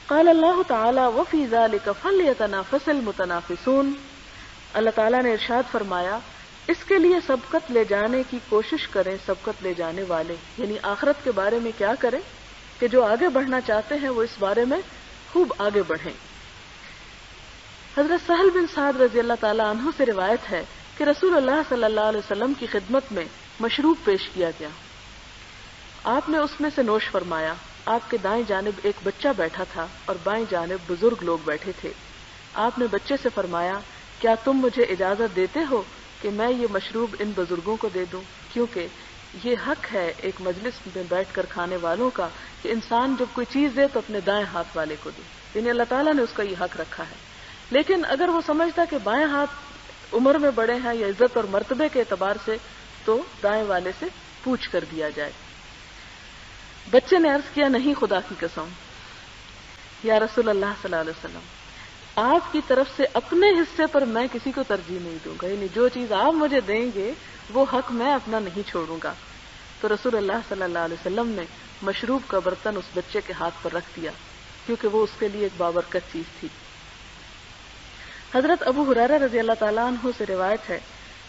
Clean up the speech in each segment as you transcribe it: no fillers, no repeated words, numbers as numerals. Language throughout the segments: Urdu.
قال اللہ تعالی وفی ذلک فلیتنافس المتنافسون، اللہ تعالیٰ نے ارشاد فرمایا اس کے لیے سبقت لے جانے کی کوشش کریں سبقت لے جانے والے، یعنی آخرت کے بارے میں کیا کریں کہ جو آگے بڑھنا چاہتے ہیں وہ اس بارے میں خوب آگے بڑھیں۔ حضرت سہل بن سعد رضی اللہ تعالیٰ عنہ سے روایت ہے کہ رسول اللہ صلی اللہ علیہ وسلم کی خدمت میں مشروب پیش کیا گیا، آپ نے اس میں سے نوش فرمایا۔ آپ کے دائیں جانب ایک بچہ بیٹھا تھا اور بائیں جانب بزرگ لوگ بیٹھے تھے۔ آپ نے بچے سے فرمایا کیا تم مجھے اجازت دیتے ہو کہ میں یہ مشروب ان بزرگوں کو دے دوں، کیونکہ یہ حق ہے ایک مجلس میں بیٹھ کر کھانے والوں کا کہ انسان جب کوئی چیز دے تو اپنے دائیں ہاتھ والے کو دے، یعنی اللہ تعالیٰ نے اس کا یہ حق رکھا ہے۔ لیکن اگر وہ سمجھتا کہ بائیں ہاتھ عمر میں بڑے ہیں یا عزت اور مرتبے کے اعتبار سے تو دائیں والے سے پوچھ کر دیا جائے۔ بچے نے عرض کیا نہیں خدا کی قسم یا رسول اللہ صلی اللہ علیہ وسلم، آپ کی طرف سے اپنے حصے پر میں کسی کو ترجیح نہیں دوں گا، یعنی جو چیز آپ مجھے دیں گے وہ حق میں اپنا نہیں چھوڑوں گا۔ تو رسول اللہ صلی اللہ علیہ وسلم نے مشروب کا برتن اس بچے کے ہاتھ پر رکھ دیا کیونکہ وہ اس کے لیے ایک بابرکت چیز تھی۔ حضرت ابو ہریرہ رضی اللہ تعالیٰ عنہ سے روایت ہے،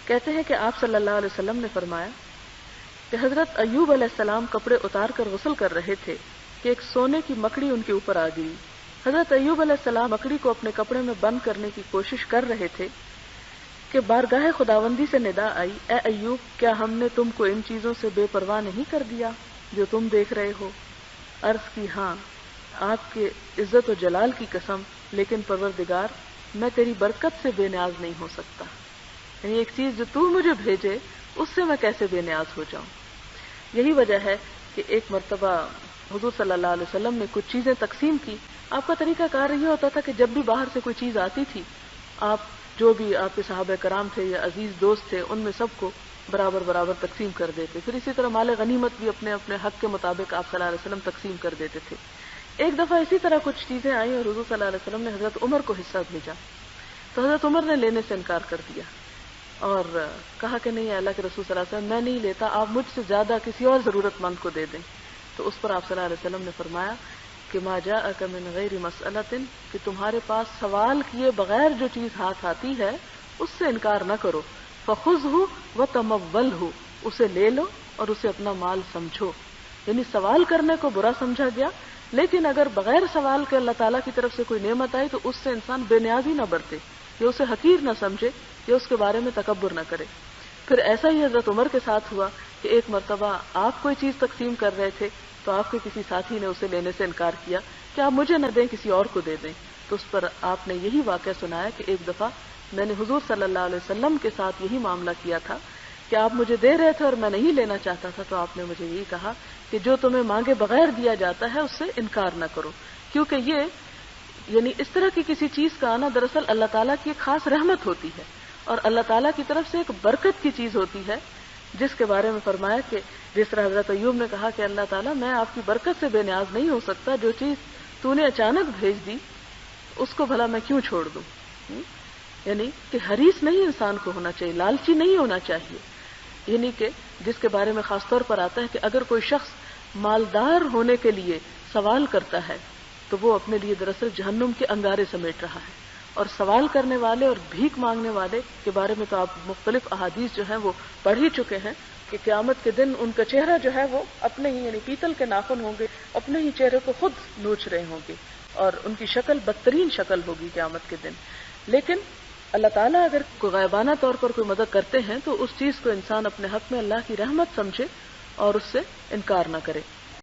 کہتے ہیں کہ آپ صلی اللہ علیہ وسلم نے فرمایا کہ حضرت ایوب علیہ السلام کپڑے اتار کر غسل کر رہے تھے کہ ایک سونے کی مکڑی ان کے اوپر آ گئی۔ حضرت ایوب علیہ السلام مکڑی کو اپنے کپڑے میں بند کرنے کی کوشش کر رہے تھے کہ بارگاہ خداوندی سے ندا آئی، اے ایوب کیا ہم نے تم کو ان چیزوں سے بے پرواہ نہیں کر دیا جو تم دیکھ رہے ہو؟ عرض کی ہاں، آپ کے عزت و جلال کی قسم، لیکن پروردگار میں تیری برکت سے بے نیاز نہیں ہو سکتا، یعنی ایک چیز جو تو مجھے بھیجے اس سے میں کیسے بے نیاز ہو جاؤں۔ یہی وجہ ہے کہ ایک مرتبہ حضور صلی اللہ علیہ وسلم نے کچھ چیزیں تقسیم کی۔ آپ کا طریقہ کار یہ ہوتا تھا کہ جب بھی باہر سے کوئی چیز آتی تھی آپ جو بھی آپ کے صحابہ کرام تھے یا عزیز دوست تھے ان میں سب کو برابر برابر تقسیم کر دیتے۔ پھر اسی طرح مال غنیمت بھی اپنے اپنے حق کے مطابق آپ صلی اللہ علیہ وسلم تقسیم کر دیتے تھے۔ ایک دفعہ اسی طرح کچھ چیزیں آئیں اور حضور صلی اللہ علیہ وسلم نے حضرت عمر کو حصہ بھیجا، تو حضرت عمر نے لینے سے انکار کر دیا اور کہا کہ نہیں اللہ کے رسول صلی اللہ علیہ وسلم میں نہیں لیتا، آپ مجھ سے زیادہ کسی اور ضرورت مند کو دے دیں۔ تو اس پر آپ صلی اللہ علیہ وسلم نے فرمایا کہ ما جاءک من غیر مسئلۃ، کہ تمہارے پاس سوال کیے بغیر جو چیز ہاتھ آتی ہے اس سے انکار نہ کرو، فخذہ وتمولہ، اسے لے لو اور اسے اپنا مال سمجھو۔ یعنی سوال کرنے کو برا سمجھا گیا، لیکن اگر بغیر سوال کے اللہ تعالیٰ کی طرف سے کوئی نعمت آئی تو اس سے انسان بے نیازی نہ برتے یا اسے حقیر نہ سمجھے یا اس کے بارے میں تکبر نہ کرے۔ پھر ایسا ہی حضرت عمر کے ساتھ ہوا کہ ایک مرتبہ آپ کوئی چیز تقسیم کر رہے تھے تو آپ کے کسی ساتھی نے اسے لینے سے انکار کیا کہ آپ مجھے نہ دیں کسی اور کو دے دیں، تو اس پر آپ نے یہی واقعہ سنایا کہ ایک دفعہ میں نے حضور صلی اللہ علیہ وسلم کے ساتھ یہی معاملہ کیا تھا کہ آپ مجھے دے رہے تھے اور میں نہیں لینا چاہتا تھا، تو آپ نے مجھے یہی کہا کہ جو تمہیں مانگے بغیر دیا جاتا ہے اس سے انکار نہ کرو، کیونکہ یہ یعنی اس طرح کی کسی چیز کا آنا دراصل اللہ تعالیٰ کی ایک خاص رحمت ہوتی ہے اور اللہ تعالیٰ کی طرف سے ایک برکت کی چیز ہوتی ہے، جس کے بارے میں فرمایا کہ جس طرح حضرت ایوب نے کہا کہ اللہ تعالیٰ میں آپ کی برکت سے بے نیاز نہیں ہو سکتا، جو چیز تو نے اچانک بھیج دی اس کو بھلا میں کیوں چھوڑ دوں۔ یعنی کہ حریص نہیں انسان کو ہونا چاہیے، لالچی نہیں ہونا چاہیے، یعنی کہ جس کے بارے میں خاص طور پر آتا ہے کہ اگر کوئی شخص مالدار ہونے کے لیے سوال کرتا ہے تو وہ اپنے لیے دراصل جہنم کے انگارے سمیٹ رہا ہے، اور سوال کرنے والے اور بھیک مانگنے والے کے بارے میں تو آپ مختلف احادیث جو ہیں وہ پڑھ ہی چکے ہیں کہ قیامت کے دن ان کا چہرہ جو ہے وہ اپنے ہی یعنی پیتل کے ناخن ہوں گے، اپنے ہی چہرے کو خود نوچ رہے ہوں گے اور ان کی شکل بدترین شکل ہوگی قیامت کے دن۔ لیکن اللہ تعالیٰ اگر کوئی غائبانہ طور پر کوئی مدد کرتے ہیں تو اس چیز کو انسان اپنے حق میں اللہ کی رحمت سمجھے اور اس سے انکار نہ کرے۔